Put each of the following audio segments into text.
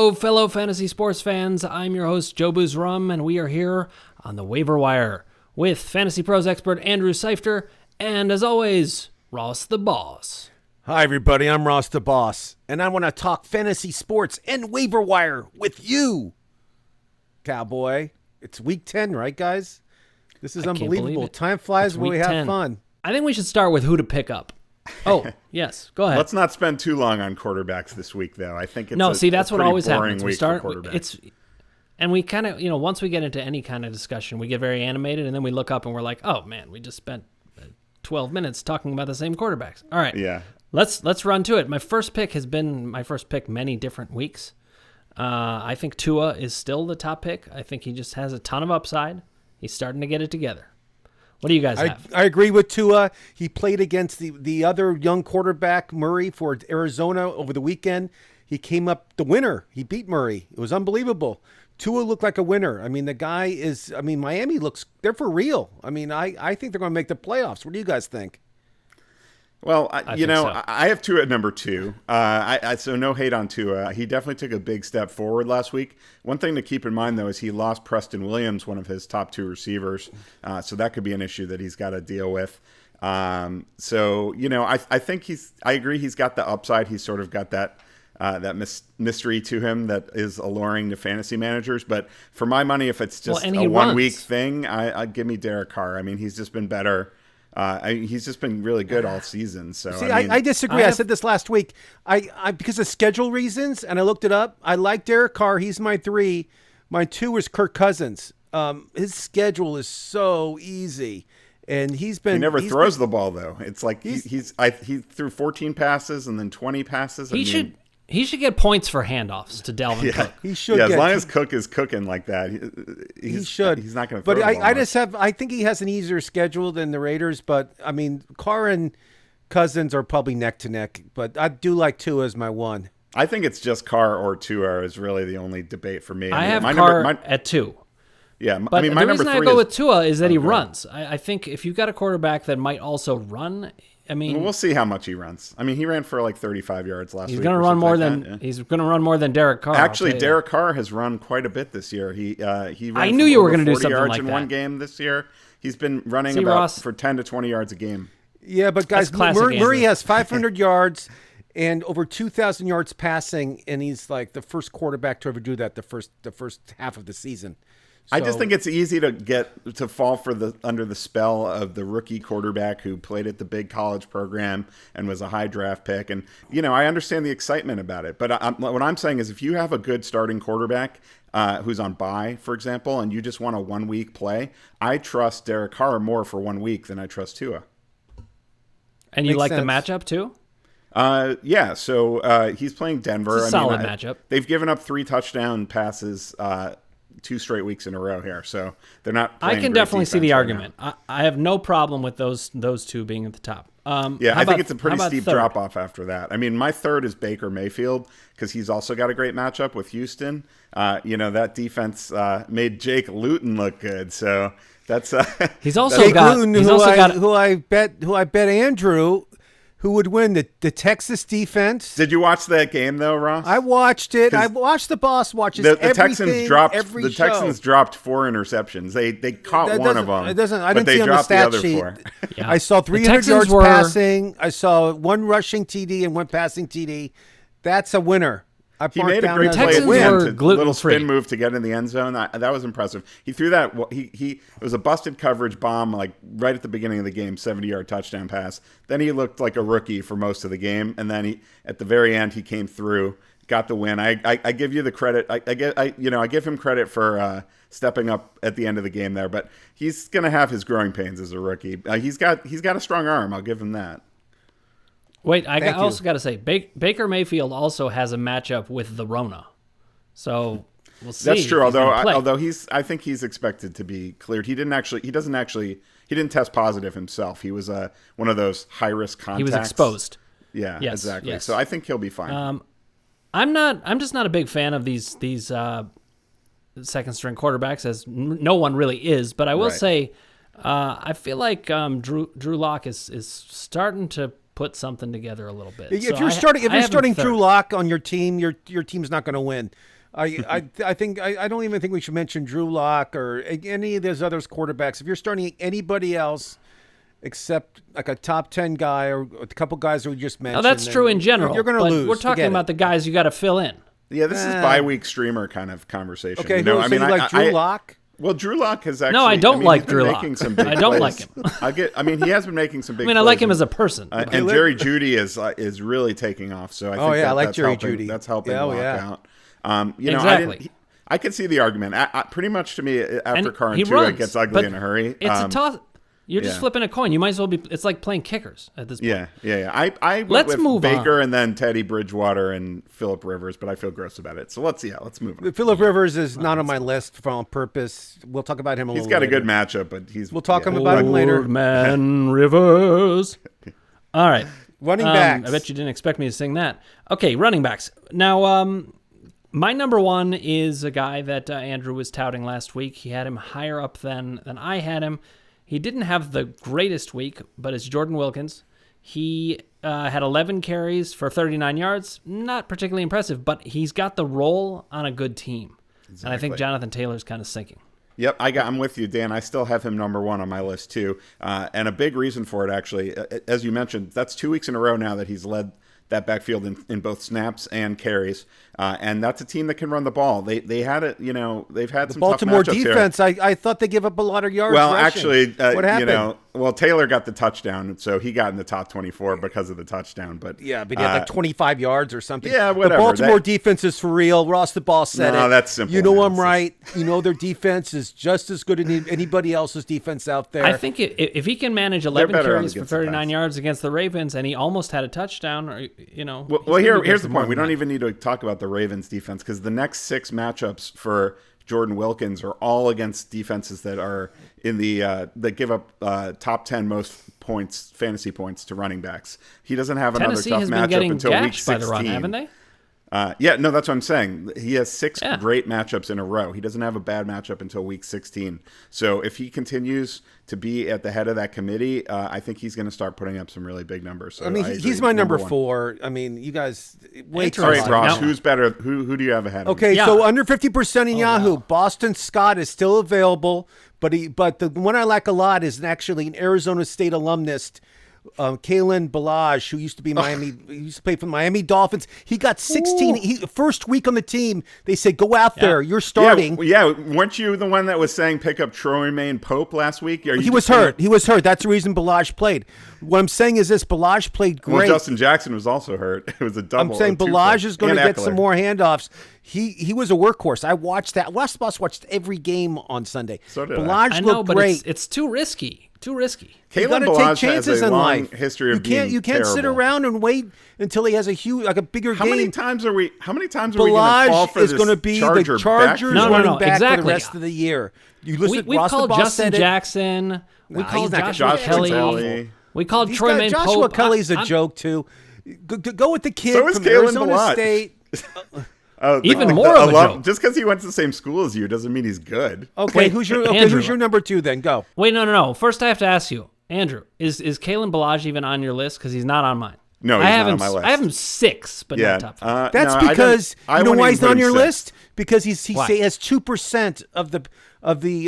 Hello, fellow fantasy sports fans. I'm your host, Joe Booze Rum, and we are here on the Waiver Wire with Fantasy Pros expert Andrew Seifter, and as always, Ross the Boss. Hi, everybody. I'm Ross the Boss, and I want to talk fantasy sports and Waiver Wire with you, cowboy. It's week 10, right, guys? This is unbelievable. Time flies when we have fun. I think we should start with who to pick up. Oh, yes. Go ahead. Let's not spend too long on quarterbacks this week, though. I think it's that's what always happens. We start and we kind of, once we get into any kind of discussion, we get very animated, and then we look up and we're like, oh man, we just spent 12 minutes talking about the same quarterbacks. All right. Yeah. Let's run to it. My first pick has been my first pick many different weeks. I think Tua is still the top pick. I think he just has a ton of upside. He's starting to get it together. What do you guys have? I agree with Tua. He played against the other young quarterback, Murray, for Arizona over the weekend. He came up the winner. He beat Murray. It was unbelievable. Tua looked like a winner. I mean, the guy is, Miami they're for real. I think they're going to make the playoffs. What do you guys think? Well, I have Tua at number 2. So no hate on Tua. He definitely took a big step forward last week. One thing to keep in mind, though, is he lost Preston Williams, one of his top 2 receivers. So that could be an issue that he's got to deal with. I think I agree he's got the upside. He's sort of got that mystery to him that is alluring to fantasy managers. But for my money, if it's just a 1-week thing, I give me Derek Carr. He's just been better. He's just been really good all season. So I disagree. I said this last week. I because of schedule reasons, and I looked it up. I like Derek Carr. He's my 3. My 2 is Kirk Cousins. His schedule is so easy, and he never throws the ball though. It's like he threw 14 passes and then 20 passes. He should get points for handoffs to Devin Cook. He should. Yeah, as long as Cook is cooking like that, he should. He's not going to. But I think he has an easier schedule than the Raiders. But Carr and Cousins are probably neck to neck. But I do like Tua as my 1. I think it's just Carr or Tua is really the only debate for me. I have Carr at 2. Yeah, but my the number reason 3 I go with Tua is that he runs. I think if you've got a quarterback that might also run. We'll see how much he runs. He ran for like 35 yards last week. He's going to run more than Derek Carr. Actually, Derek Carr has run quite a bit this year. He ran I knew you were going to do something yards like in that. one game this year. He's been running for 10 to 20 yards a game. Yeah, but guys, Murray has 500 yards and over 2,000 yards passing, and he's like the first quarterback to ever do that the first half of the season. I just think it's easy to fall under the spell of the rookie quarterback who played at the big college program and was a high draft pick. And, I understand the excitement about it. But what I'm saying is if you have a good starting quarterback who's on bye, for example, and you just want a 1-week play, I trust Derek Carr more for 1 week than I trust Tua. And you like the matchup too? Yeah. So he's playing Denver. It's a solid matchup. They've given up 3 touchdown passes 2 straight weeks in a row here, so they're not. I can definitely see the argument. I have no problem with those 2 being at the top. I think it's a pretty steep drop off after that. My 3rd is Baker Mayfield because he's also got a great matchup with Houston. That defense made Jake Luton look good, so that's. He's also got Luton, who I bet Andrew. Who would win, the Texas defense? Did you watch that game though, Ross? I watched it. I watched the boss watches everything. The Texans dropped 4 interceptions. They caught one of them. I didn't see on the stat sheet. 4. Yeah. I saw 300 yards passing. I saw 1 rushing TD and 1 passing TD. That's a winner. He made a great play at the end, little spin move to get in the end zone. That was impressive. He threw that. It was a busted coverage bomb, like right at the beginning of the game, 70-yard touchdown pass. Then he looked like a rookie for most of the game, and then at the very end, he came through, got the win. I give you the credit. I give him credit for stepping up at the end of the game there, but he's going to have his growing pains as a rookie. He's got a strong arm. I'll give him that. Wait, I also got to say, Baker Mayfield also has a matchup with the Rona, so we'll see. That's true. Although I think he's expected to be cleared. He didn't test positive himself. He was one of those high risk contacts. He was exposed. Yeah, yes, exactly. Yes. So I think he'll be fine. I'm just not a big fan of these second string quarterbacks, as no one really is. But I will say, I feel like Drew Locke is starting to put something together a little bit. If you're starting Drew Locke on your team, your team's not going to win. I don't even think we should mention Drew Locke or any of those other quarterbacks. If you're starting anybody else except like a top 10 guy or a couple guys that we just mentioned. No, that's true in general. You're going to lose. We're talking about the guys you got to fill in. Yeah, this is bye-week streamer kind of conversation. Okay, I mean, like Drew Locke? Well, Drew Locke has actually. No, I don't like Drew Locke. I don't like him. He has been making some big. I like him as a person. And Jerry Jeudy is really taking off. So I think I like that's Jerry helping, Jeudy. That's helping Locke out. Exactly. I could see the argument. Pretty much to me, after Carr and Tua, it gets ugly in a hurry. It's a toss. You're just flipping a coin. You might as well be. It's like playing kickers at this point. Yeah. I went with Baker and then Teddy Bridgewater and Phillip Rivers, but I feel gross about it. So let's move on. Phillip Rivers is not on my list on purpose. We'll talk about him a little. He's got later. a good matchup, but we'll talk about him later. Old man Rivers. All right, running backs. I bet you didn't expect me to sing that. Okay, running backs. Now, my number one is a guy that Andrew was touting last week. He had him higher up than I had him. He didn't have the greatest week, but it's Jordan Wilkins. He had 11 carries for 39 yards. Not particularly impressive, but he's got the role on a good team. Exactly. And I think Jonathan Taylor's kind of sinking. Yep, I'm with you, Dan. I still have him number one on my list, too. And a big reason for it, actually, as you mentioned, that's 2 weeks in a row now that he's led that backfield in both snaps and carries. And that's a team that can run the ball. They had it, they've had some Baltimore tough matchups defense. here. I thought they give up a lot of yards. Well, rushing. actually, what happened? Taylor got the touchdown, so he got in the top 24 because of the touchdown. But he had like 25 yards or something. Yeah, whatever. The Baltimore defense is for real. Ross the Ball said it. No, that's simple. You know I'm right. Their defense is just as good as anybody else's defense out there. I think if he can manage 11 carries for 39 yards against the Ravens, and he almost had a touchdown, Well, here's the point. We don't even need to talk about the Ravens defense because the next 6 matchups for Jordan Wilkins are all against defenses that are in the that give up top 10 most points, fantasy points to running backs. He doesn't have Tennessee another tough matchup until week 16. By the run, haven't they? No, that's what I'm saying. He has 6 great matchups in a row. He doesn't have a bad matchup until week 16. So if he continues to be at the head of that committee, I think he's going to start putting up some really big numbers. So he's my number 4. You guys wait. All right, Ross, who's better? Who do you have ahead of him? So under 50% in Yahoo. Wow. Boston Scott is still available, but the one I like a lot is actually an Arizona State alumnus, Kalen Ballage, who used to be he used to play for the Miami Dolphins. He got 16. First week on the team, they said, go out there. You're starting. Yeah, weren't you the one that was saying pick up Troymaine Pope last week? He was hurt. He was hurt. That's the reason Ballage played. What I'm saying is this, Ballage played great. Well, Justin Jackson was also hurt. It was a double. I'm saying Ballage is going to get some more handoffs. He was a workhorse. I watched that. West Boss watched every game on Sunday. So did Ballage looked great. It's too risky. You got to take chances in life. History of you can't sit around and wait until he has a bigger game. How many times are we going to Ballage fall for is this going to be the Chargers running back for the rest of the year. You listen. We called Justin Jackson. We called Joshua Kelly. We called Troymaine Pope. Joshua Kelly's a joke too. Go with the kid from Arizona State. Even more of a joke. Just because he went to the same school as you doesn't mean he's good. Okay, who's your number 2 then? Go. Wait, no. First, I have to ask you, Andrew, is Kalen Ballage even on your list? Because he's not on mine. No, he's not on my list. I have him 6, but not top 5. That's because you know why he's not on your list? Because he has 2% of the.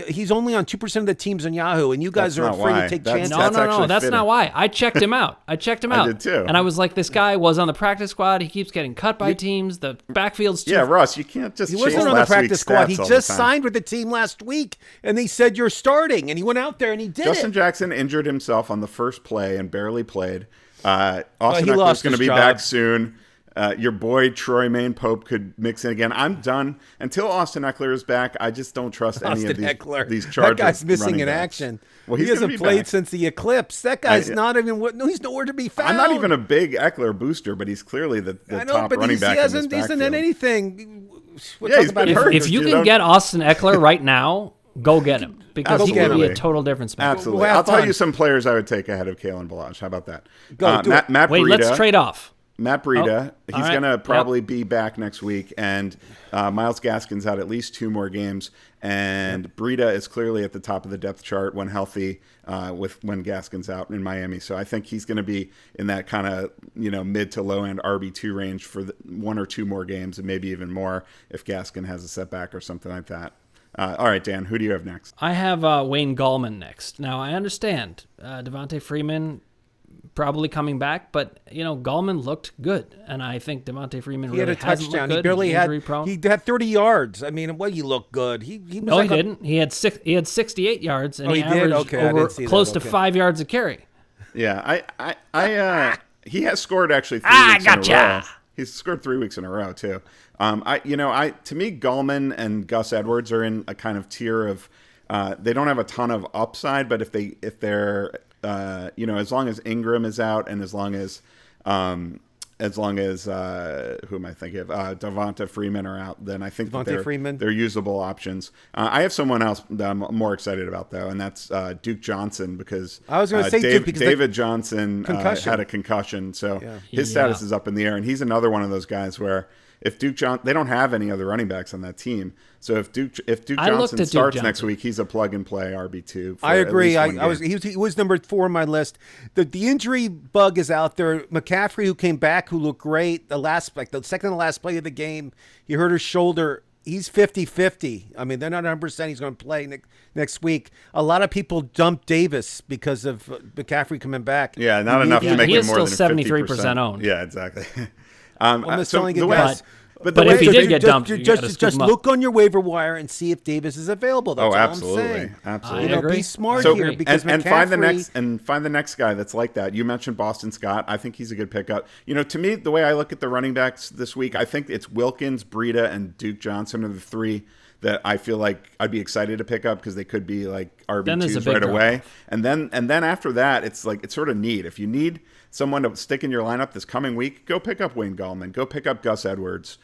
He's only on 2% of the teams on Yahoo, and you guys are afraid to take chances. No, that's not why. I checked him out. I did too. And I was like, this guy was on the practice squad. He keeps getting cut by teams. The backfield's too. Yeah, Ross, you can't just. He wasn't on the practice squad. He just signed with the team last week, and they said you're starting, and he went out there and he did Justin Jackson injured himself on the first play and barely played. Austin Eckler's going to be back soon. Your boy Troymaine Pope could mix in again. I'm done until Austin Eckler is back. I just don't trust any of these Chargers. That guy's missing in action. Well, he hasn't played since the eclipse. That guy's not even. He's nowhere to be found. I'm not even a big Eckler booster, but he's clearly the top running back. He hasn't done anything. He's been hurt. If you can get Austin Eckler right now, go get him because he could be a total difference maker. Absolutely. I'll tell you some players I would take ahead of Kalen Ballage. How about that? Matt Breida. Wait, let's trade off. Matt Breida. He's right. going to probably be back next week. And Myles Gaskin's out at least 2 more games. And Breida is clearly at the top of the depth chart when healthy when Gaskin's out in Miami. So I think he's going to be in that kind of mid to low end RB2 range for 1 or 2 more games, and maybe even more if Gaskin has a setback or something like that. All right, Dan, who do you have next? I have Wayne Gallman next. Now, I understand Devontae Freeman probably coming back, but Gallman looked good, and I think Devontae Freeman he had a touchdown. He barely had. He had 30 yards. I mean, he looked good. He didn't. He had 68 yards, and he averaged over close to 5 yards a carry. Yeah, he has scored actually 3 weeks in a row. He's scored 3 weeks in a row too. To me, Gallman and Gus Edwards are in a kind of tier of. They don't have a ton of upside, but if they're as long as Ingram is out, and as long as who am I thinking of? Devonta Freeman are out, then I think they're usable options. I have someone else that I'm more excited about though, and that's Duke Johnson, because I was going to say David Johnson had a concussion, so his status is up in the air, and he's another one of those guys where. If they don't have any other running backs on that team. So if Duke Johnson starts next week, he's a plug and play RB2. I agree. He was number 4 on my list. The injury bug is out there. McCaffrey, who came back, who looked great, the second to last play of the game, he hurt his shoulder. He's 50-50. I mean, they're not 100% he's going to play next week. A lot of people dumped Davis because of McCaffrey coming back. Yeah, not enough to make him more than 50%. He is still 73% owned. Yeah, exactly. But if he did get dumped, just look on your waiver wire and see if Davis is available. That's all absolutely, I'm saying. Absolutely. I agree. Be smart here, because and find the next guy that's like that. You mentioned Boston Scott. I think he's a good pickup. To me, the way I look at the running backs this week, I think it's Wilkins, Breida, and Duke Johnson are the 3 that I feel like I'd be excited to pick up, because they could be like RB2s right away. And then after that, it's sort of need. If you need someone to stick in your lineup this coming week, go pick up Wayne Gallman. Go pick up Gus Edwards.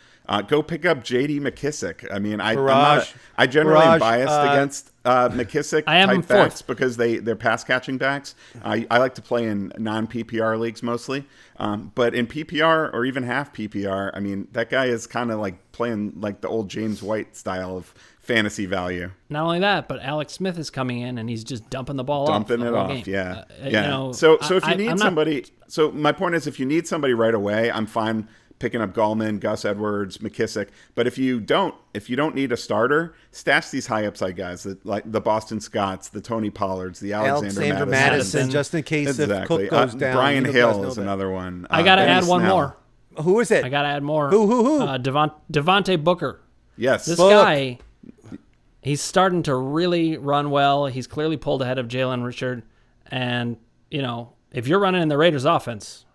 Go pick up J.D. McKissick. I mean, I generally am biased against McKissick type backs because they're pass catching backs. I like to play in non-PPR leagues mostly, but in PPR or even half PPR, I mean, that guy is kind of like playing like the old James White style of fantasy value. Not only that, but Alex Smith is coming in and he's just dumping the ball dumping off. it off, yeah. So if you need somebody, so my point is, if you need somebody right away, I'm fine picking up Gallman, Gus Edwards, McKissick. But if you don't need a starter, stash these high upside guys, like the Boston Scotts, the Tony Pollards, the Alexander Madison, just in case if Cook goes down. Brian Hill is another one. I got to add one more. Who is it? I got to add more. Who? Devontae Booker. Yes. This guy, he's starting to really run well. He's clearly pulled ahead of Jaylen Rager. And, if you're running in the Raiders offense,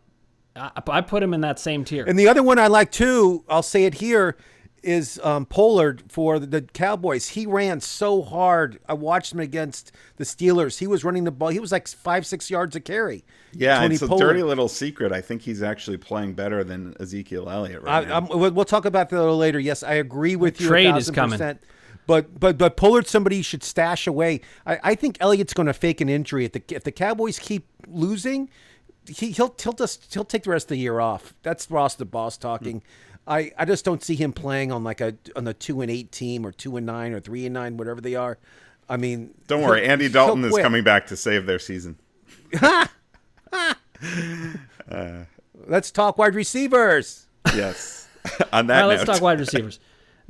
I put him in that same tier. And the other one I like too, I'll say it here, is Pollard for the Cowboys. He ran so hard. I watched him against the Steelers. He was running the ball. He was like 5-6 yards a carry. Yeah, it's a dirty little secret. I think he's actually playing better than Ezekiel Elliott right now. We'll talk about that a little later. Yes, I agree with you. Trade is coming. But Pollard's somebody you should stash away. I think Elliott's going to fake an injury. If the Cowboys keep losing, he'll take the rest of the year off. That's Ross the boss talking. I just don't see him playing on like on the 2-8 team or 2-9 or 3-9, whatever they are. I mean, don't worry, Andy Dalton is coming back to save their season. Let's talk wide receivers. Yes. On that note, let's talk wide receivers.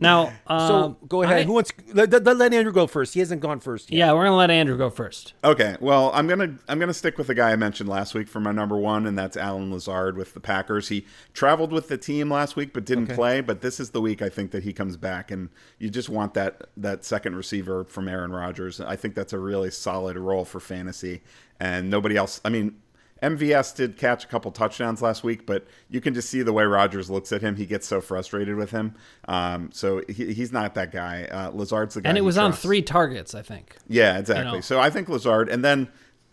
Now, so go ahead. Who wants? Let Andrew go first. He hasn't gone first yet. Yeah, we're gonna let Andrew go first. Okay. Well, I'm gonna stick with the guy I mentioned last week for my number 1, and that's Allen Lazard with the Packers. He traveled with the team last week, but didn't play. But this is the week I think that he comes back, and you just want that second receiver from Aaron Rodgers. I think that's a really solid role for fantasy, and nobody else. I mean, MVS did catch a couple touchdowns last week, but you can just see the way Rodgers looks at him. He gets so frustrated with him. So he's not that guy. Lazard's the guy. And it was on 3 targets, I think. Yeah, exactly. So I think Lazard. And then,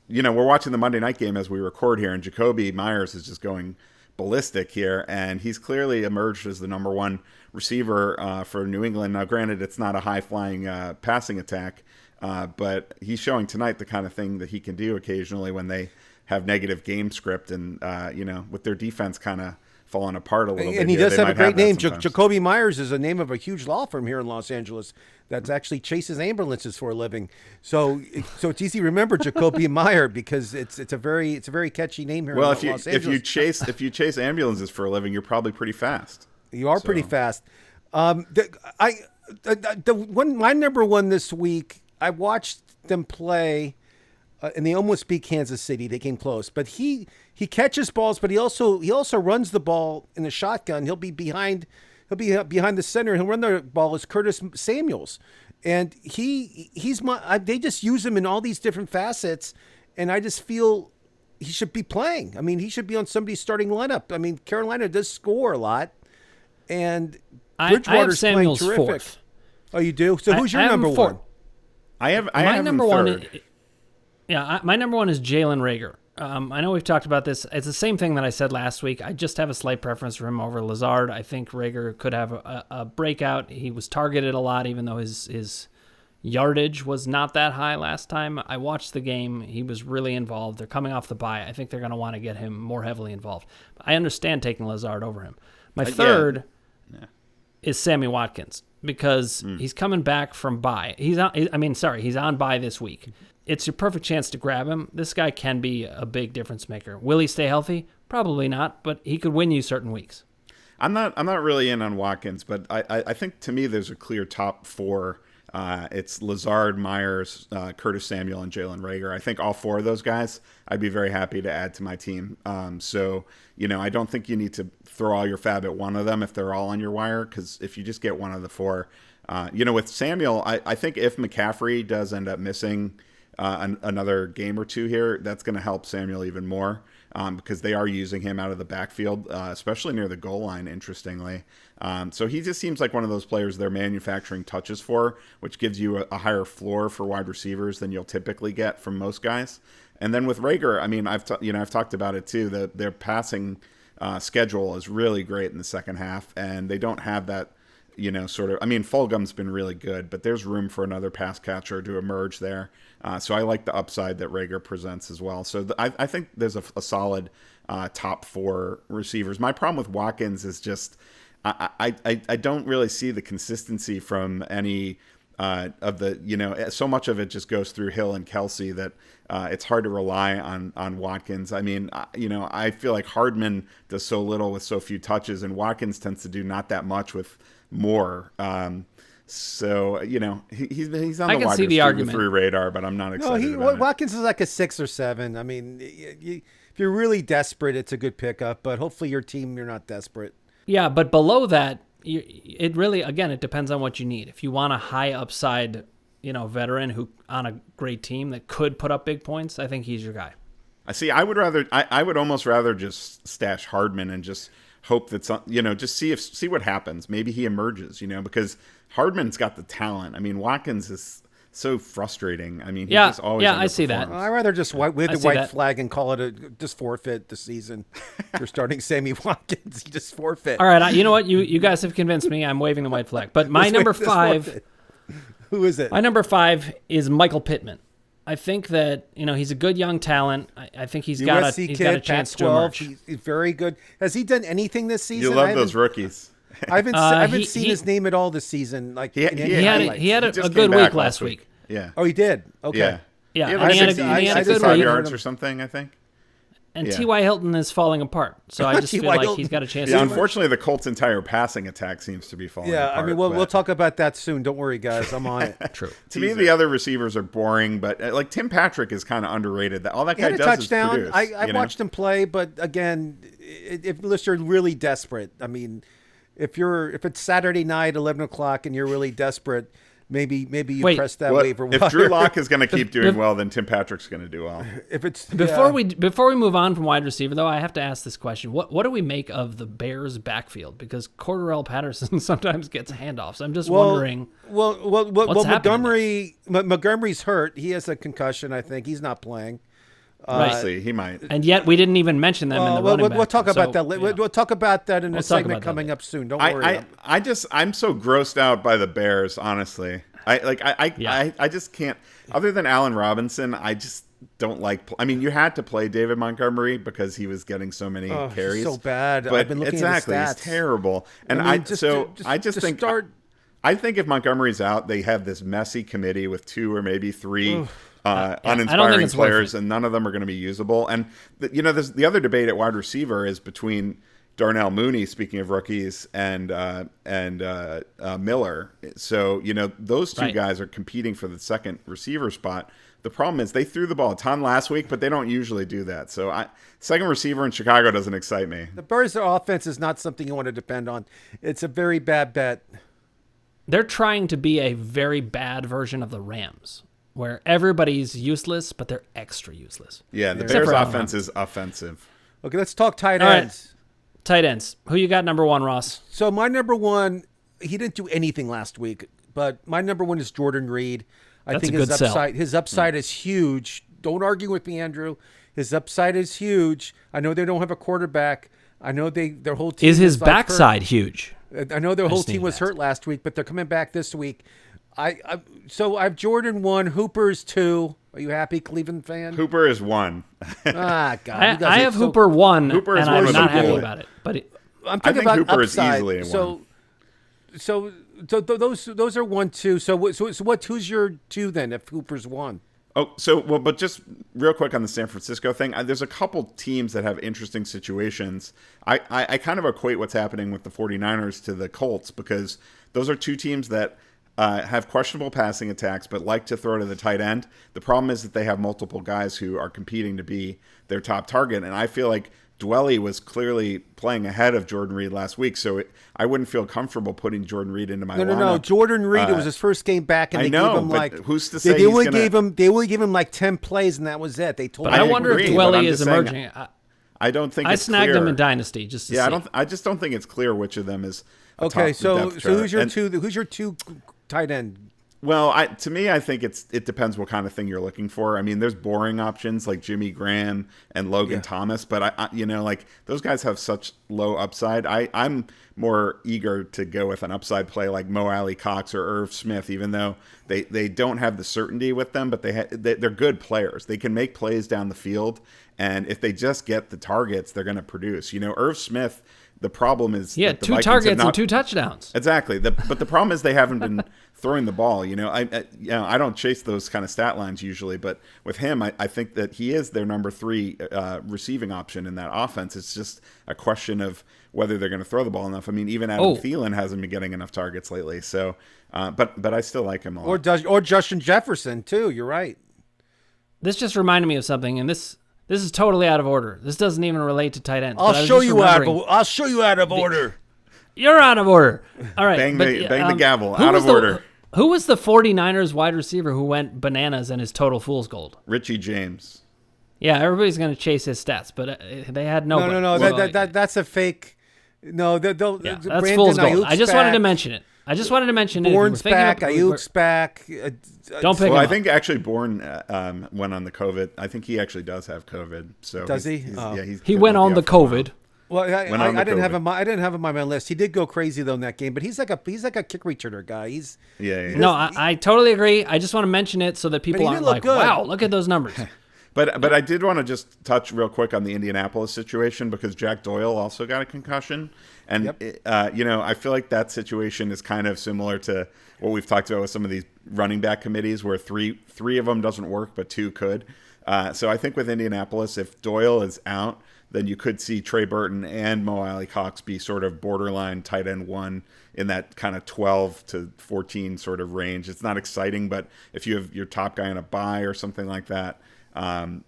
we're watching the Monday night game as we record here, and Jacoby Myers is just going ballistic here. And he's clearly emerged as the number 1 receiver for New England. Now, granted, it's not a high-flying passing attack, but he's showing tonight the kind of thing that he can do occasionally when they have negative game script and, with their defense kind of falling apart a little bit. And he does have a great name. Sometimes. Jacoby Myers is a name of a huge law firm here in Los Angeles that actually chases ambulances for a living. So it's easy to remember Jakobi Meyers because it's a very catchy name here in Los Angeles. If you chase ambulances for a living, you're probably pretty fast. You are pretty fast. My number one this week, I watched them play, and they almost beat Kansas City. They came close, but he catches balls, but he also runs the ball in the shotgun. He'll be behind the center. He'll run the ball as Curtis Samuels, and they just use him in all these different facets, and I just feel he should be playing. I mean, he should be on somebody's starting lineup. I mean, Carolina does score a lot, and Bridgewater's playing terrific. Fourth. Oh, you do? So who's your number one? I have number one. My number one is Jaylen Rager. I know we've talked about this. It's the same thing that I said last week. I just have a slight preference for him over Lazard. I think Rager could have a breakout. He was targeted a lot, even though his yardage was not that high last time. I watched the game. He was really involved. They're coming off the bye. I think they're going to want to get him more heavily involved. I understand taking Lazard over him. My third is Sammy Watkins because he's coming back from bye. He's on bye this week. It's your perfect chance to grab him. This guy can be a big difference maker. Will he stay healthy? Probably not, but he could win you certain weeks. I'm not really in on Watkins, but I think to me there's a clear top four. It's Lazard, Myers, Curtis Samuel, and Jaylen Rager. I think all four of those guys I'd be very happy to add to my team. So I don't think you need to throw all your fab at one of them if they're all on your wire, because if you just get one of the four, with Samuel, I think if McCaffrey does end up missing another game or two here, that's going to help Samuel even more because they are using him out of the backfield, especially near the goal line, interestingly. So he just seems like one of those players they're manufacturing touches for, which gives you a higher floor for wide receivers than you'll typically get from most guys. And then with Rager, I mean, I've talked about it too. Their passing schedule is really great in the second half, and they don't have that. Fulgham's been really good, but there's room for another pass catcher to emerge there. So I like the upside that Rager presents as well. So I think there's a solid top four receivers. My problem with Watkins is just I don't really see the consistency from any of the, so much of it just goes through Hill and Kelsey that it's hard to rely on Watkins. I mean, I feel like Hardman does so little with so few touches, and Watkins tends to do not that much with more. So he's on the wide receiver 3 radar, but I'm not excited about it. Watkins is like a 6 or 7. I mean, if you're really desperate, it's a good pickup, but hopefully you're not desperate. Yeah, but below that, it really, again, it depends on what you need. If you want a high upside, veteran who on a great team that could put up big points, I think he's your guy. I would almost rather just stash Hardman and just hope that just see what happens. Maybe he emerges, because Hardman's got the talent. I mean, Watkins is so frustrating. I mean, he just always I see that. I'd rather just wave the white flag and call it just forfeit the season. You're starting Sammy Watkins, you just forfeit. All right, you know what? You guys have convinced me. I'm waving the white flag. But my number 5. Who is it? My number 5 is Michael Pittman. I think that he's a good young talent. I think he's got a chance to emerge. He's very good. Has he done anything this season? You love those rookies. I haven't seen his name at all this season. Like he had a good week last week. Yeah. Oh, he did. Okay. Yeah. He had a good 65 yards or something, I think. And T.Y. Hilton is falling apart, so I just feel like he's got a chance. Yeah, unfortunately, the Colts' entire passing attack seems to be falling apart. Yeah, I mean, we'll talk about that soon. Don't worry, guys. I'm on it. True. To me, the other receivers are boring, but like Tim Patrick is kind of underrated. All that guy does touchdown. is produce. I watched him play, but again, unless you're really desperate, I mean, if it's Saturday night, 11 o'clock, and you're really desperate, maybe you press that waiver wire. If Drew Locke is going to keep doing well, then Tim Patrick's going to do well. Before we move on from wide receiver, though, I have to ask this question: What do we make of the Bears' backfield? Because Cordarrelle Patterson sometimes gets handoffs. I'm just wondering. Montgomery's hurt. He has a concussion. I think he's not playing. We'll see. He might. And yet we didn't even mention them in the running back. We'll talk about that. We'll talk about that in a segment coming up soon. Don't worry. I'm so grossed out by the Bears. Honestly, I just can't. Other than Allen Robinson, don't like. I mean, you had to play David Montgomery because he was getting so many carries. So bad. But I've been looking exactly, at the stats. It's terrible. And I think if Montgomery's out, they have this messy committee with 2 or maybe 3 uninspiring players, and none of them are going to be usable. And there's the other debate at wide receiver is between Darnell Mooney, speaking of rookies, and Miller. So those two guys are competing for the second receiver spot. The problem is they threw the ball a ton last week, but they don't usually do that. So second receiver in Chicago doesn't excite me. The Bears' offense is not something you want to depend on. It's a very bad bet. They're trying to be a very bad version of the Rams, where everybody's useless, but they're extra useless. Yeah, the Bears' offense is offensive. Okay, let's talk tight ends. Right. Tight ends. Who you got number 1, Ross? So my number 1, he didn't do anything last week, but my number 1 is Jordan Reed. I think his upside is huge. Don't argue with me, Andrew. His upside is huge. I know they don't have a quarterback. I know their whole team is his backside huge. I know their whole team was hurt last week, but they're coming back this week. So I have Jordan 1, Hooper's 2. Are you happy, Cleveland fan? Hooper is 1. God, I have Hooper 1, and I'm not happy about it. But I'm talking about Hooper upside. Is easily a 1. So those are 1, 2. So who's your 2 then? If Hooper's 1. Oh, but just real quick on the San Francisco thing, there's a couple teams that have interesting situations. I kind of equate what's happening with the 49ers to the Colts because those are 2 teams that have questionable passing attacks but like to throw to the tight end. The problem is that they have multiple guys who are competing to be their top target, and I feel like Dwelly was clearly playing ahead of Jordan Reed last week, so I wouldn't feel comfortable putting Jordan Reed into my lineup. No. Jordan Reed, it was his first game back, and they gave him who's to say they only gave him like 10 plays, and that was it. They told. But I wonder if Dwelly is emerging. I don't think I snagged him in Dynasty just to see. I just don't think it's clear which of them is. Okay, so who's your 2? Who's your 2 tight end? Well, to me, I think it depends what kind of thing you're looking for. I mean, there's boring options like Jimmy Graham and Logan Thomas, but I those guys have such low upside. I'm more eager to go with an upside play like Mo Alley Cox or Irv Smith, even though they don't have the certainty with them, but they're good players. They can make plays down the field, and if they just get the targets, they're going to produce. Irv Smith. The problem is 2 targets and 2 touchdowns. Exactly. But the problem is they haven't been throwing the ball. I don't chase those kind of stat lines usually, but with him, I think that he is their number 3 receiving option in that offense. It's just a question of whether they're going to throw the ball enough. I mean, even Adam Thielen hasn't been getting enough targets lately. So, but I still like him a lot. Or Justin Jefferson too. You're right. This just reminded me of something, and this is totally out of order. This doesn't even relate to tight ends. I'll show you out of order. You're out of order. All right. Bang the gavel. Out of order. Who was the 49ers wide receiver who went bananas in his total fool's gold? Richie James. Yeah, everybody's going to chase his stats, but they had nobody. No. That's a fake. No, that's Brandon fool's gold. I just wanted to mention it. Bourne's back. Ayuk's back. Don't pick him up. I think actually Bourne went on the COVID. I think he actually does have COVID. So does he? He went on the COVID. Well, I didn't have him. I didn't have him on my list. He did go crazy though in that game, but he's like a kick returner guy. No, I totally agree. I just want to mention it so that people aren't like, good. wow, look at those numbers. But I did want to just touch real quick on the Indianapolis situation because Jack Doyle also got a concussion. And, I feel like that situation is kind of similar to what we've talked about with some of these running back committees where three of them doesn't work, but 2 could. So I think with Indianapolis, if Doyle is out, then you could see Trey Burton and Mo Alley Cox be sort of borderline tight end 1 in that kind of 12 to 14 sort of range. It's not exciting, but if you have your top guy in a bye or something like that,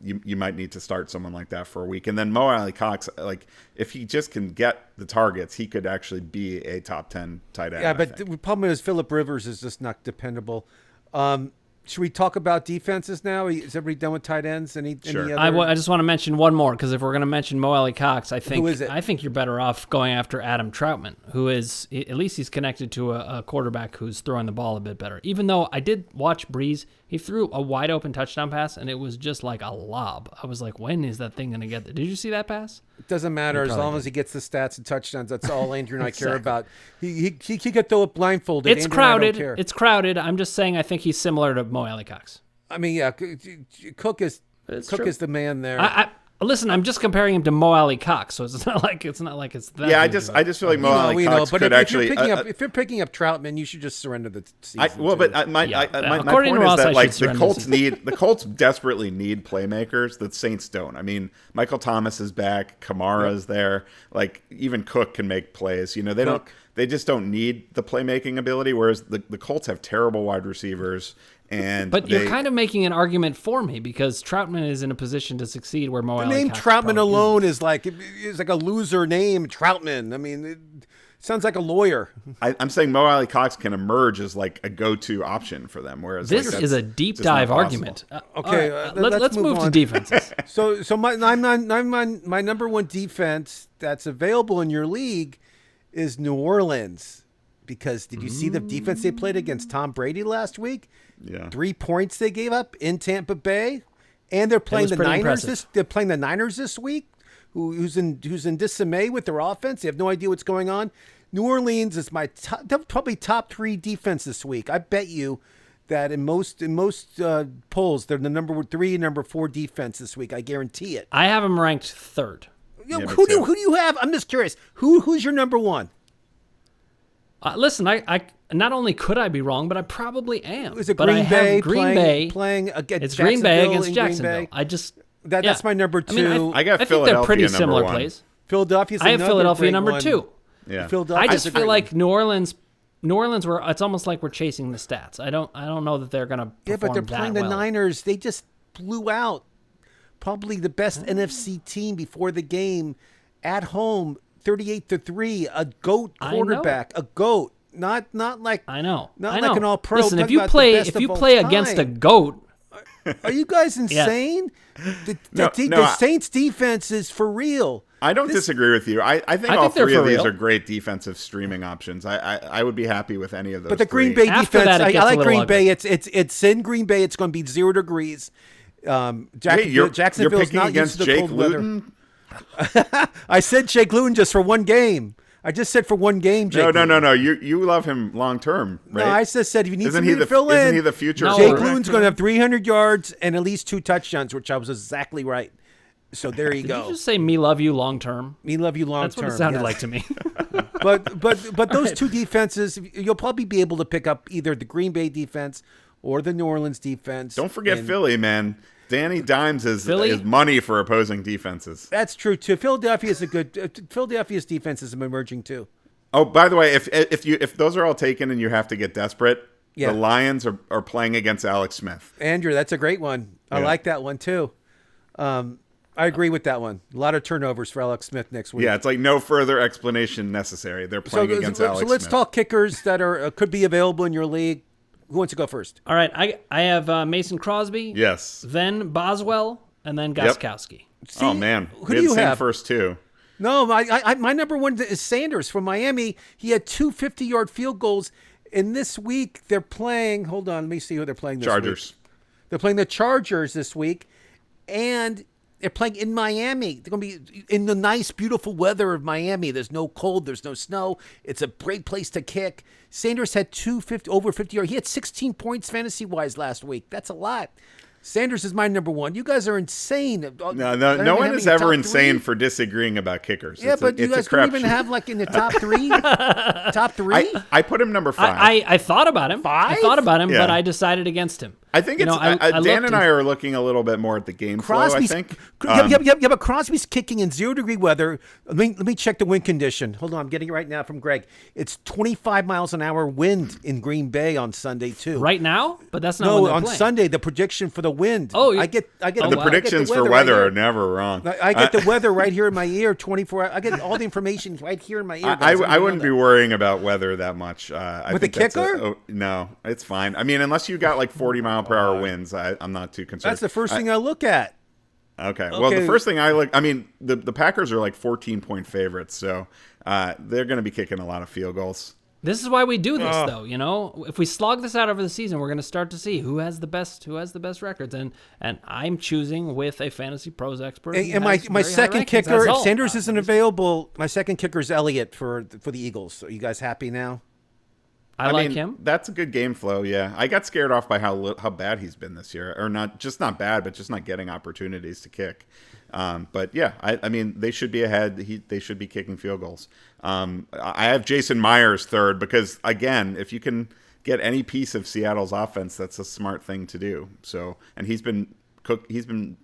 you might need to start someone like that for a week. And then Mo Alley Cox, like if he just can get the targets, he could actually be a top 10 tight end. Yeah, but the problem is Phillip Rivers is just not dependable. Should we talk about defenses now? Is everybody done with tight ends? Sure. I just want to mention one more because if we're going to mention Mo Alley Cox, I think you're better off going after Adam Troutman, who is at least he's connected to a quarterback who's throwing the ball a bit better. Even though I did watch Breeze, he threw a wide open touchdown pass and it was just like a lob. I was like, when is that thing going to get there? Did you see that pass? It doesn't matter as long as he gets the stats and touchdowns. That's all Andrew and I care about. He could throw it blindfolded. It's crowded. It's crowded. I'm just saying I think he's similar to Mo Alley Cox. I mean, yeah, Cook is Cook is the man there. Listen, I'm just comparing him to Mo Alley Cox, so it's not like it's that. Yeah, I just feel like Mo Alley Cox could actually. If you're picking up Troutman, you should just surrender the season. My point is that like the Colts desperately need playmakers that Saints don't. I mean, Michael Thomas is back, Kamara's there. Like even Cook can make plays. You know, they just don't need the playmaking ability. Whereas the Colts have terrible wide receivers. But you're kind of making an argument for me because Troutman is in a position to succeed where Mo Alley name Cox Troutman alone is like a loser name. Troutman. I mean, it sounds like a lawyer. I'm saying Mo Alley Cox can emerge as like a go-to option for them. Whereas this is a deep dive argument. Okay, let's move to defenses. So my number one defense that's available in your league is New Orleans. Because did you see the defense they played against Tom Brady last week? Yeah, 3 points they gave up in Tampa Bay, and they're playing the Niners. They're playing the Niners this week, who's in disarray with their offense. They have no idea what's going on. New Orleans is my probably top 3 defense this week. I bet you that in most polls they're the number 3, number 4 defense this week. I guarantee it. I have them ranked 3rd. Who do you have? I'm just curious. Who's your number 1? Listen, I not only could I be wrong, but I probably am. Is it Green Bay playing against it's Green Bay against Jacksonville? That's my number 2. I got I think Philadelphia they're pretty number similar 1. plays. Philadelphia's I have Philadelphia number 2. Yeah, I just feel like New Orleans. It's almost like we're chasing the stats. I don't know that they're going to perform Yeah, but they're playing the well. Niners. They just blew out probably the best NFC team before the game at home. 38-3, a GOAT quarterback, a GOAT, not like I know, not like an all-pro. Listen, if you play against a GOAT, are you guys insane? The Saints defense is for real. I don't disagree with you. I think all 3 of these are great defensive streaming options. I would be happy with any of those. But the 3. Green Bay defense, I like Green ugly. Bay. It's in Green Bay. It's going to be 0 degrees. Jacksonville's you're picking not against used to the Jake cold Luton? weather. I said Jake Luton just for one game. I just said for one game, Jake. No. You love him long term, right? No, I just said if you need somebody to fill in, isn't he the future? Jake Luton's going to have 300 yards and at least 2 touchdowns, which I was exactly right. So there you go. Did you just say me love you long term? Me love you long term. That's what it sounded like to me. But those 2 defenses, you'll probably be able to pick up either the Green Bay defense or the New Orleans defense. Don't forget Philly, man. Danny Dimes is money for opposing defenses. That's true too. Philadelphia's defense is emerging too. Oh, by the way, if those are all taken and you have to get desperate, the Lions are playing against Alex Smith. Andrew, that's a great one. I like that one too. I agree with that one. A lot of turnovers for Alex Smith next week. Yeah, it's like no further explanation necessary. They're playing against Alex Smith. So let's talk kickers that could be available in your league. Who wants to go first? All right, I have Mason Crosby. Yes. Then Boswell, and then Gostkowski. See, oh man, who do you have first 2? No, my number 1 is Sanders from Miami. He had 2 50-yard field goals, and this week they're playing. Hold on, let me see who they're playing this Chargers. week. They're playing the Chargers this week, and they're playing in Miami. They're going to be in the nice, beautiful weather of Miami. There's no cold. There's no snow. It's a great place to kick. Sanders had over 50 yards. He had 16 points fantasy-wise last week. That's a lot. Sanders is my number 1. You guys are insane. No one is ever insane for disagreeing about kickers. Yeah, but you guys don't even have like in the top 3. Top 3. I put him number 5. I thought about him. 5? I thought about him, Yeah. but I decided against him. I think it's Dan and I are looking a little bit more at the game flow. I think. Yeah, but Crosby's kicking in 0-degree weather. Let me check the wind condition. Hold on, I'm getting it right now from Greg. It's 25 miles an hour wind in Green Bay on Sunday too. Right now, but that's not when they're on playing. Sunday. The prediction for the wind. Oh, I get the predictions for weather are never wrong. I get the weather right here in my ear. 24 hours. I get all the information right here in my ear. I wouldn't be worrying about weather that much. With the kicker? No, it's fine. I mean, unless you got like 40-mile-per-hour winds, I'm not too concerned. That's the first thing I look at. Okay. Well, the first thing the Packers are like 14-point favorites, so they're going to be kicking a lot of field goals. This is why we do this, though. You know, if we slog this out over the season, we're going to start to see who has the best records, and I'm choosing with a Fantasy Pros expert. And my second kicker, if Sanders isn't available, my second kicker is Elliott for the Eagles. Are you guys happy now? I like him. That's a good game flow. Yeah, I got scared off by how bad he's been this year, or not bad, but just not getting opportunities to kick. But yeah, I mean, they should be ahead. They should be kicking field goals. I have Jason Myers third because, again, if you can get any piece of Seattle's offense, that's a smart thing to do. So, and he's been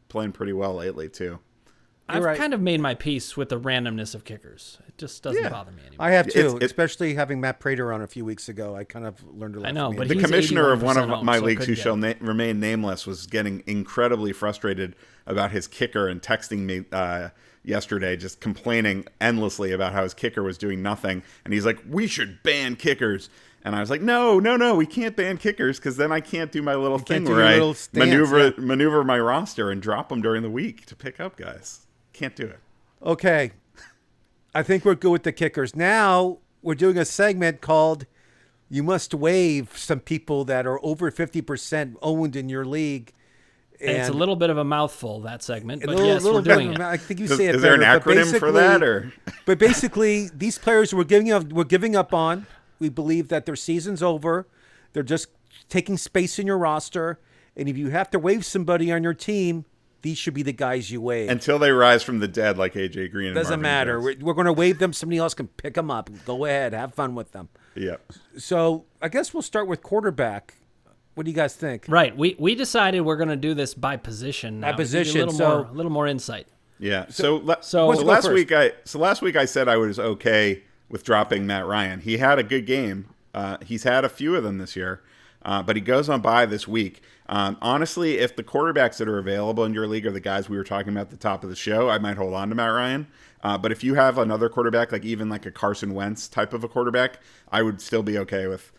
playing pretty well lately too. I've kind of made my peace with the randomness of kickers. It just doesn't bother me anymore. I have too, especially having Matt Prater on a few weeks ago. I kind of learned a lot. I know, but the commissioner of one of my leagues, who shall remain nameless, was getting incredibly frustrated about his kicker and texting me yesterday, just complaining endlessly about how his kicker was doing nothing. And he's like, "We should ban kickers." And I was like, no, we can't ban kickers because then I can't do my little thing where I maneuver my roster and drop them during the week to pick up guys. Can't do it. Okay. I think we're good with the kickers. Now we're doing a segment called You Must Waive Some People That Are Over 50% Owned in Your League. And it's a little bit of a mouthful, that segment, but yes, we're doing it. I think you say it Is better. there an acronym for that? Or? But basically, these players we're giving up on. We believe that their season's over. They're just taking space in your roster. And if you have to waive somebody on your team, these should be the guys you waive. Until they rise from the dead like A.J. Green and Doesn't matter. We're going to waive them. Somebody else can pick them up. Go ahead. Have fun with them. Yep. So I guess we'll start with quarterback. What do you guys think? Right. We decided we're going to do this by position now. By position. A little more insight. Yeah. So last week I said I was okay with dropping Matt Ryan. He had a good game. He's had a few of them this year, but he goes on bye this week. Honestly, if the quarterbacks that are available in your league are the guys we were talking about at the top of the show, I might hold on to Matt Ryan. But if you have another quarterback, like even like a Carson Wentz type of a quarterback, I would still be okay with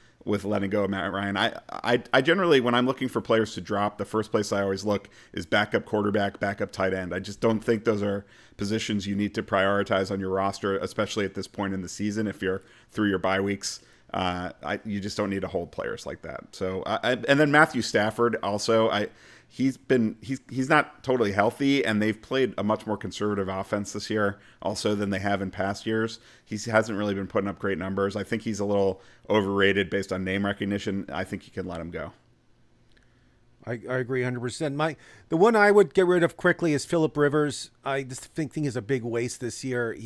letting go of Matt Ryan. I generally, when I'm looking for players to drop, the first place I always look is backup quarterback, backup tight end. I just don't think those are positions you need to prioritize on your roster, especially at this point in the season. If you're through your bye weeks, you just don't need to hold players like that. So, and then Matthew Stafford also, he's not totally healthy, and they've played a much more conservative offense this year also than they have in past years. He hasn't really been putting up great numbers. I think he's a little overrated based on name recognition. I think you can let him go. I agree 100%. The one I would get rid of quickly is Phillip Rivers. I just think he's a big waste this year.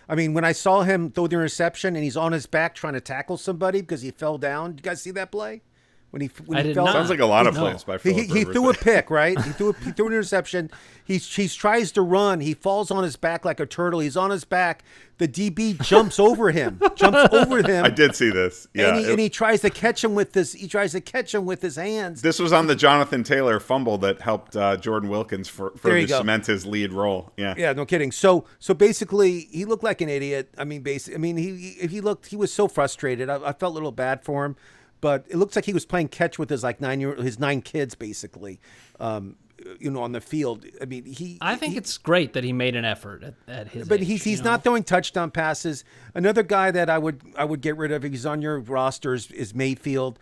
When I saw him throw the interception and he's on his back trying to tackle somebody because he fell down. Did you guys see that play? When he fell down? Sounds like a lot of plays by Phillip Rivers. He threw a pick, right? He threw an interception. He tries to run. He falls on his back like a turtle. He's on his back. The DB jumps over him. I did see this. Yeah, and he tries to catch him with this. He tries to catch him with his hands. This was on the Jonathan Taylor fumble that helped Jordan Wilkins further cement his lead role. Yeah. Yeah, no kidding. So basically, he looked like an idiot. He was so frustrated. I felt a little bad for him. But it looks like he was playing catch with his his 9 kids, basically, on the field. I think it's great that he made an effort at his. But age, he's not throwing touchdown passes. Another guy that I would get rid of if he's on your rosters is Mayfield.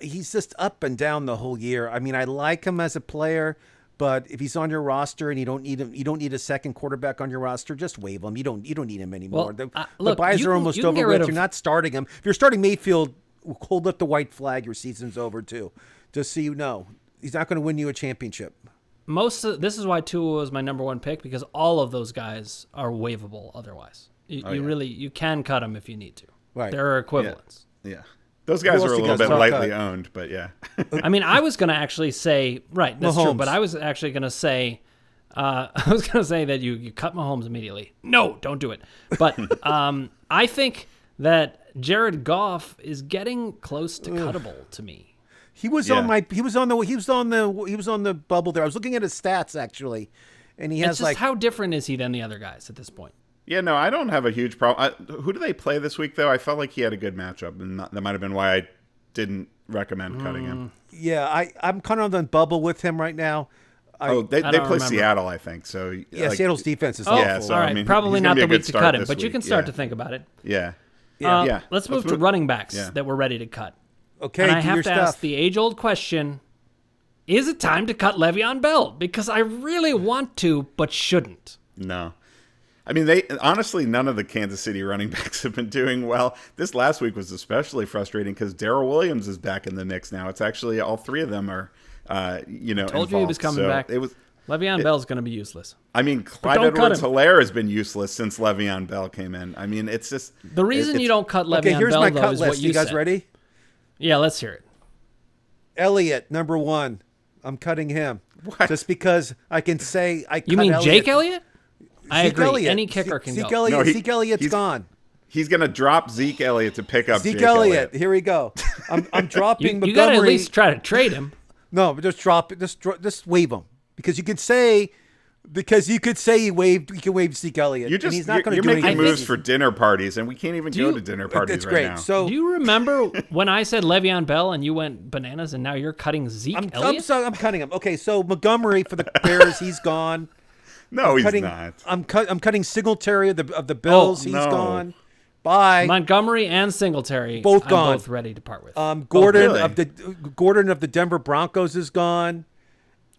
He's just up and down the whole year. I like him as a player, but if he's on your roster and you don't need him, you don't need a second quarterback on your roster. Just waive him. You don't need him anymore. The buys are almost over with. You're not starting him. If you're starting Mayfield, hold up the white flag. Your season's over too. Just so you know, he's not going to win you a championship. This is why Tua was my number one pick, because all of those guys are waivable. Otherwise, you can cut them if you need to. Right, there are equivalents. Yeah. Those guys are a little bit lightly owned, but yeah. I was going to actually say that's Mahomes. True, but I was actually going to say. That you cut Mahomes immediately. No, don't do it. But I think that Jared Goff is getting close to cuttable to me. He was on the bubble there. I was looking at his stats actually, and he has how different is he than the other guys at this point? Yeah, no, I don't have a huge problem. Who do they play this week though? I felt like he had a good matchup, and that might have been why I didn't recommend cutting him. Yeah, I'm kind of on the bubble with him right now. They play Seattle, I think. So yeah, Seattle's defense is awful. So, all right, probably not the week to cut him, but you can start to think about it. Yeah. Let's move to running backs that we're ready to cut. Okay, and I have to ask the age-old question, is it time to cut Le'Veon Bell? Because I really want to, but shouldn't. No. I mean, honestly, none of the Kansas City running backs have been doing well. This last week was especially frustrating because Darrell Williams is back in the mix now. It's actually all three of them are, told involved. you he was coming back. Le'Veon Bell's going to be useless. I mean, Clyde Edwards-Helaire has been useless since Le'Veon Bell came in. I mean, it's just the reason you don't cut Le'Veon here's Bell my though cut is list. what you You guys said. ready? Yeah, let's hear it. Elliott, number 1. I'm cutting him. What? Just because I can say I. You cut mean Elliott. Jake Elliott? I Zeke agree. Elliott. Any kicker can Zeke go. Elliott, No, Zeke Elliott's gone. He's going to drop Zeke Elliott to pick up Zeke Jake Elliott. Here we go. I'm dropping You Montgomery. got to at least try to trade him. No, but just drop it. Just waive him because you could say you can waive Zeke Elliott. And he's not going to do making anything. moves for dinner parties, and we can't even go to dinner parties That's right great. now. So Do you remember when I said Le'Veon Bell and you went bananas and now you're cutting Zeke Elliott? I'm cutting him. Okay, so Montgomery for the Bears, he's gone. No, he's cutting, not. I'm cutting Singletary of the Bills. He's no. gone. Bye. Montgomery and Singletary, Both I'm gone. both ready to part with. Gordon really? of the Denver Broncos is gone.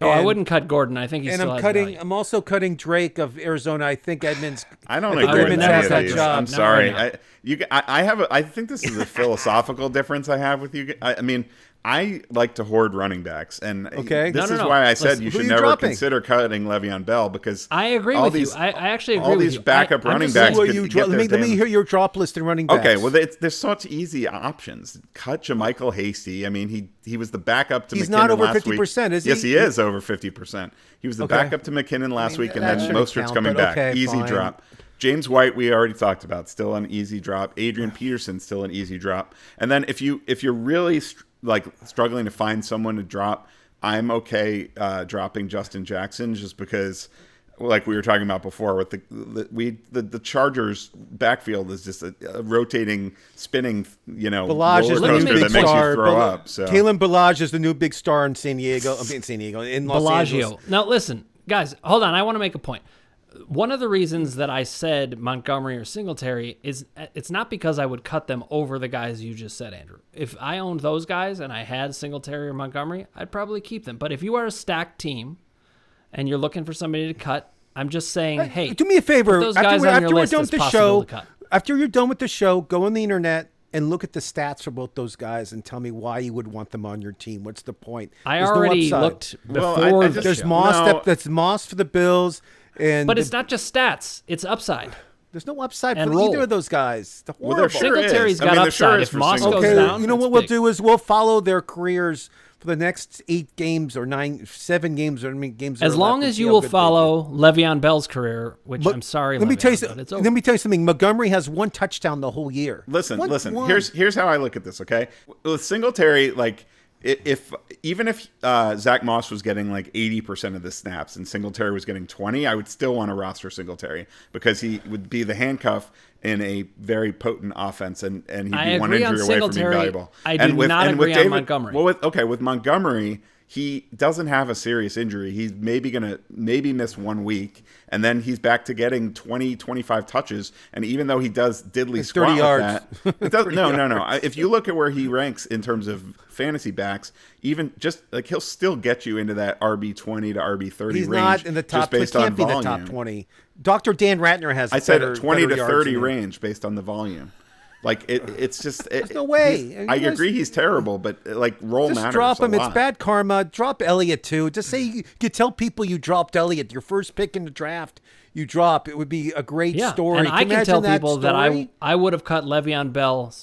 I wouldn't cut Gordon. I think he's And still I'm has value. I'm also cutting Drake of Arizona. I think Edmonds. I don't think agree with Edmonds any has of that these. job. I'm No, sorry. I I think this is a philosophical difference I have with you. I mean, I like to hoard running backs, and Okay. this No, is no. why I said Listen, you who should you never dropping? consider cutting Le'Veon Bell because I agree all with these, you. I actually agree all with these you. backup I'm running just backs. saying- could Let me hear your drop list in running backs. Okay, well, there's such easy options. Cut Jermichael Hasty. I mean, he was the backup to McKinnon He's not over last 50%, week. is he? Yes, he is over 50%. He was the Okay. backup to McKinnon last week, and that then shouldn't Mostert's count, coming but back. okay, Easy fine. drop. James White, we already talked about, still an easy drop. Adrian Peterson, still an easy drop. And then if you're really struggling to find someone to drop, I'm okay dropping Justin Jackson just because, like we were talking about before, with the Chargers backfield is just a rotating, spinning, Balaj is the roller new coaster big that makes star. you throw up. So Kalen Balaj is the new big star in in Los Bellagio. Angeles. Now listen, guys, hold on. I want to make a point. One of the reasons that I said Montgomery or Singletary is it's not because I would cut them over the guys you just said, Andrew. If I owned those guys and I had Singletary or Montgomery, I'd probably keep them. But if you are a stacked team and you're looking for somebody to cut, I'm just saying, hey, do me a favor. put those guys on your list done as with the possible show, to cut. after you're done with the show, go on the internet and look at the stats for both those guys and tell me why you would want them on your team. What's the point? I There's no already upside. looked Well, before I the just- There's show. Moss. That's Moss for the Bills. But it's not just stats; it's upside. There's no upside And for roll. either of those guys. They're Well, there horrible. sure Singletary's is. I got mean, there sure upside. is If for Moss goes Singletary. Okay, down, you know that's what we'll big. do is we'll follow their careers for the next 8 games or 7 games or games. As long as you will follow Le'Veon Bell's career, which I'm sorry, Let me tell you. Le'Veon, but it's over. Let me tell you something. Montgomery has 1 touchdown the whole year. Listen. One. Here's how I look at this. Okay, with Singletary, if Zach Moss was getting 80% of the snaps and Singletary was getting 20, I would still want to roster Singletary because he would be the handcuff in a very potent offense, and he'd I be one agree on injury away from being Singletary. valuable. I do not agree on Montgomery. Well, with Montgomery, he doesn't have a serious injury. He's maybe miss 1 week, and then he's back to getting 20, 25 touches. And even though he does diddly It's squat 30 yards. with that, it does, no. If you look at where he ranks in terms of fantasy backs, even just he'll still get you into that RB20 to RB30 He's range. not in the top. just based He can't on be in volume. the top 20. Dr. Dan Ratner has. I said better, 20 better to yards 30 than him. range based on the volume. It's just there's no way. I You guys- agree he's terrible, but role Just matters. drop him. a It's lot. bad karma. Drop Elliott too. Just say you tell people you dropped Elliott, your first pick in the draft. You drop. It would be a great story. And I can tell people that story? I would have cut Le'Veon Bell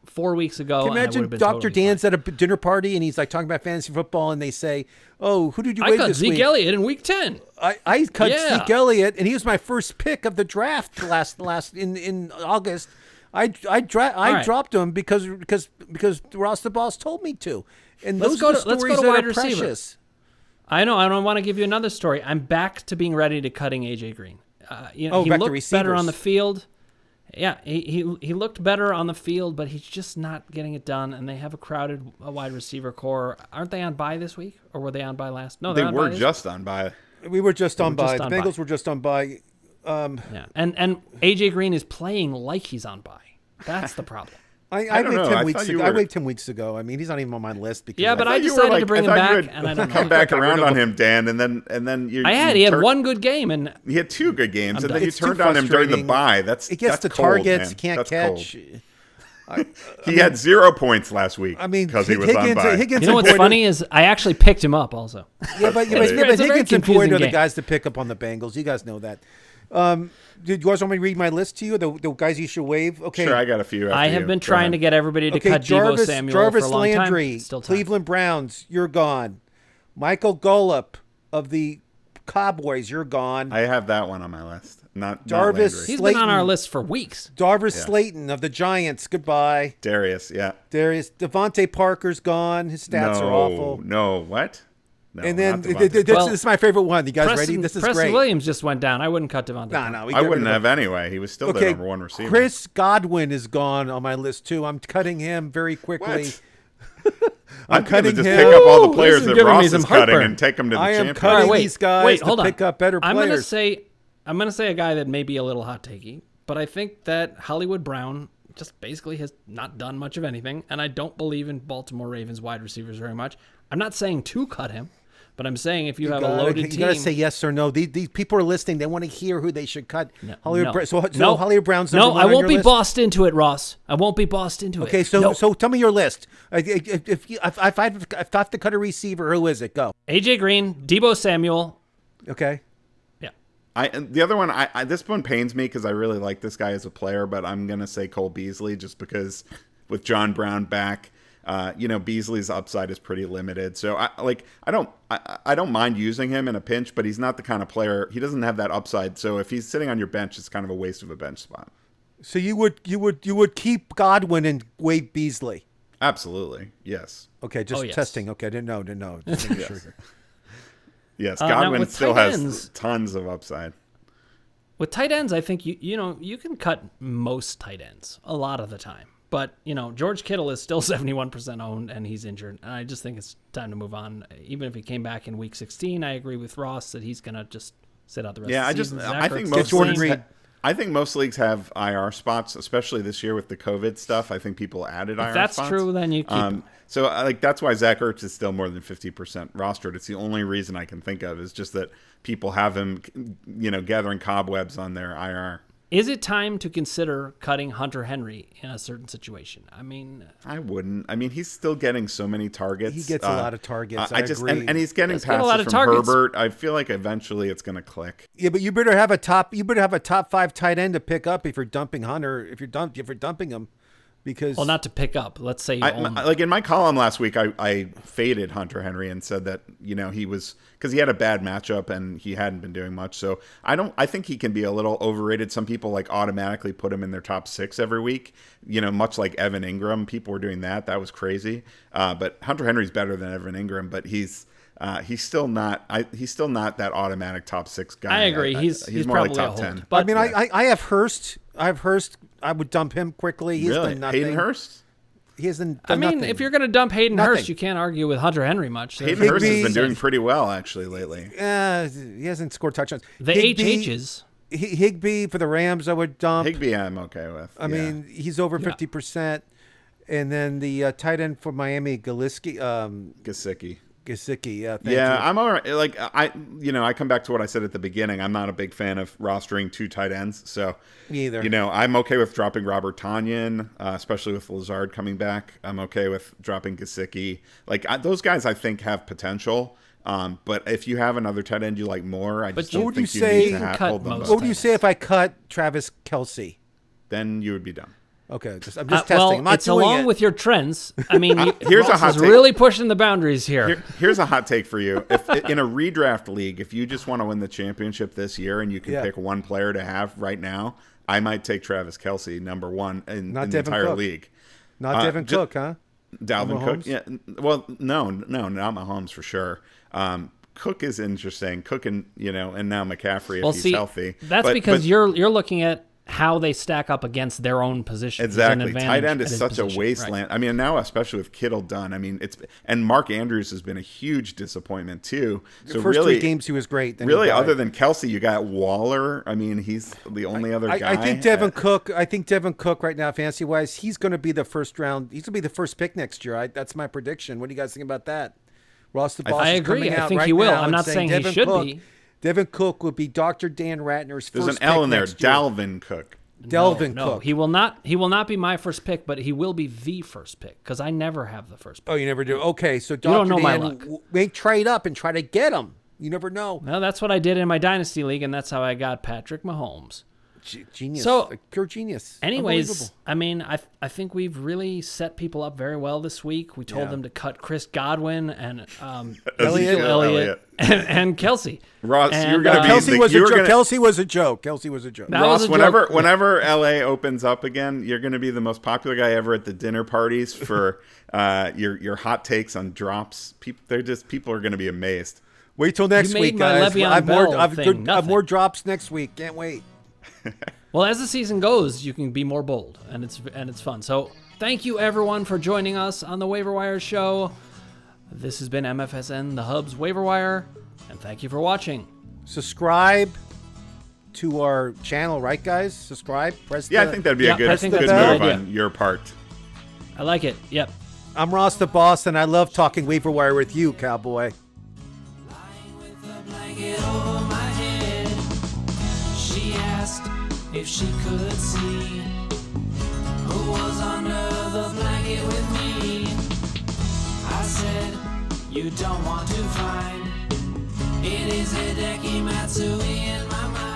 4 weeks ago. Can you and I would imagine have been Dr. totally Dan's fine. at a dinner party and he's talking about fantasy football and they say, "Oh, who did you I waive cut this Zeke week?" Elliott in week 10. I cut Yeah. Zeke Elliott and he was my first pick of the draft last in August. I right. dropped him because Ross the Boss told me to. And Let's those go are the to- let's go stories to that wide are receiver. precious. I know. I don't want to give you another story. I'm back to being ready to cutting A.J. Green. He back to looked better receivers. on the field. Yeah, he looked better on the field, but he's just not getting it done. And they have a crowded wide receiver core. Aren't they on bye this week, or were they on bye last? No, They they're on were bye just on by. We were just on just by. on The Bengals bye. were just on by. Yeah, and A.J. Green is playing like he's on bye. That's the problem. I waived him weeks ago. I waived him weeks ago. I mean, he's not even on my list. Because but I decided to bring him back, and I don't know. Come back around on him, Dan, and then you. He had one good game, and he had 2 good games, and then you turned on him during the bye. It gets the targets, he can't catch. He had 0 points last week. I mean, because he was on bye. You know what's funny is I actually picked him up also. But Higgins and Boyd are the guys to pick up on the Bengals. You guys know that. Did you guys want me to read my list to you? The guys you should waive? Okay. Sure, I got a few. I have been trying to get everybody to cut Deebo Samuel Jarvis for a long Landry, time. Cleveland Browns, you're gone. Michael Gallup of the Cowboys, you're gone. I have that one on my list. Not Jarvis Landry. He's been on our list for weeks. Jarvis Slayton of the Giants, goodbye. Darius. Devante Parker's gone. His stats are awful. No, what? No, and then this is my favorite one. You guys ready? This is Preston great. Williams just went down. I wouldn't cut Devante. No, I wouldn't have anyway. He was still the number 1 receiver. Chris Godwin is gone on my list too. I'm cutting him very quickly. I'm cutting him. Just pick up all the players that Ross is cutting and take them to the championship. I am cutting these guys to pick up better players. I'm gonna say a guy that may be a little hot takey, but I think that Hollywood Brown just basically has not done much of anything, and I don't believe in Baltimore Ravens wide receivers very much. I'm not saying to cut him, but I'm saying if you have a loaded team, you gotta say yes or no. These people are listening; they want to hear who they should cut. Hollywood Hollywood Brown's number one. No, I won't be bossed into it, Ross. I won't be bossed into it. Okay, so tell me your list. If I have to cut a receiver, who is it? Go. AJ Green, Deebo Samuel. Okay. The other one, this one pains me because I really like this guy as a player, but I'm gonna say Cole Beasley just because with John Brown back, Beasley's upside is pretty limited. So I don't mind using him in a pinch, but he's not the kind of player. He doesn't have that upside. So if he's sitting on your bench, it's kind of a waste of a bench spot. So you would keep Godwin and waive Beasley. Absolutely, yes. Okay, just testing. Okay, didn't know. Just making sure. Yes, Godwin still has tons of upside. With tight ends, I think you can cut most tight ends a lot of the time. But, George Kittle is still 71% owned, and he's injured. And I just think it's time to move on. Even if he came back in Week 16, I agree with Ross that he's going to just sit out the rest of the season. I think most leagues have IR spots, especially this year with the COVID stuff. I think people added IR spots. If that's true, then you keep him. So that's why Zach Ertz is still more than 50% rostered. It's the only reason I can think of is just that people have him, gathering cobwebs on their IR. Is it time to consider cutting Hunter Henry in a certain situation? I wouldn't. He's still getting so many targets. He gets a lot of targets. I agree. And he's getting passes from Herbert. I feel like eventually it's going to click. Yeah, but you better have a top 5 tight end to pick up if you're dumping Hunter. If you're dumping him. Because not to pick up. Let's say in my column last week, I faded Hunter Henry and said that he was because he had a bad matchup and he hadn't been doing much. So I think he can be a little overrated. Some people automatically put him in their top 6 every week. Much like Evan Ingram, people were doing that. That was crazy. But Hunter Henry's better than Evan Ingram, but he's still not that automatic top 6 guy. I agree. He's more probably like top 10. But I have Hurst. I would dump him quickly. He's done nothing. Hayden Hurst? He hasn't done nothing. If you're going to dump Hayden Hurst, you can't argue with Hunter Henry much. Hayden Hurst has been doing pretty well, actually, lately. He hasn't scored touchdowns. The HHs. Higbee for the Rams, I would dump. Higbee I'm okay with. I mean, he's over 50%. And then the tight end for Miami, Gesicki. Yeah, thank you. I'm all right. I come back to what I said at the beginning. I'm not a big fan of rostering 2 tight ends. So, me either. I'm okay with dropping Robert Tonyan, especially with Lazard coming back. I'm okay with dropping Gesicki. Those guys, I think, have potential. But if you have another tight end you like more, I just don't think you need to hold them. What would you say if I cut Travis Kelce? Then you would be done. Okay, I'm just testing. I'm not it's along with your trends. Here's a hot take. Really pushing the boundaries here. Here's a hot take for you. If in a redraft league, if you just want to win the championship this year and you can pick one player to have right now, I might take Travis Kelce number 1 in the entire league. Not Devin Cook, huh? Dalvin Cook. Yeah. Well, no, not Mahomes for sure. Cook is interesting. Cook and now McCaffrey if he's healthy. That's because you're looking at how they stack up against their own position. Exactly. Tight end is such a wasteland. Right. I mean, now especially with Kittle done. I mean, and Mark Andrews has been a huge disappointment too. So the first really, 3 games he was great. Then really, other than Kelsey, you got Waller. I mean, he's the only other guy. I think Devin Cook. I think Devin Cook right now, fantasy wise, he's going to be the first round. He's going to be the first pick next year. That's my prediction. What do you guys think about that? Ross the Boss I is agree. coming out I think right he will. now I'm not saying he should be. Devin Cook will be Dr. Dan Ratner's There's first an L in there. next year. Dalvin Cook. Delvin no, Cook. He will not be my first pick, but he will be the first pick because I never have the first pick. Oh, you never do. Okay, so Dr. don't know my Dan, luck. may trade up and try to get him. You never know. Well, that's what I did in my dynasty league, and that's how I got Patrick Mahomes. Genius. So, pure genius. Anyways, I mean, I think we've really set people up very well this week. We told them to cut Chris Godwin and Elliott and Kelsey. Ross, and, you're going to be Kelsey was a joke. Kelsey was a joke. Kelsey was a joke. Ross, whenever LA opens up again, you're going to be the most popular guy ever at the dinner parties for your hot takes on drops. People are going to be amazed. Wait till next week, guys. I have more drops next week. Can't wait. Well, as the season goes, you can be more bold, and it's fun. So thank you, everyone, for joining us on the Waiver Wire Show. This has been MFSN, the Hub's Waiver Wire, and thank you for watching. Subscribe to our channel, right, guys? Subscribe. I think that'd be a good move on your part. I like it. Yep. I'm Ross the Boss, and I love talking Waiver Wire with you, cowboy. If she could see who was under the blanket with me, I said, you don't want to find. It is Hideki Matsui in my mind.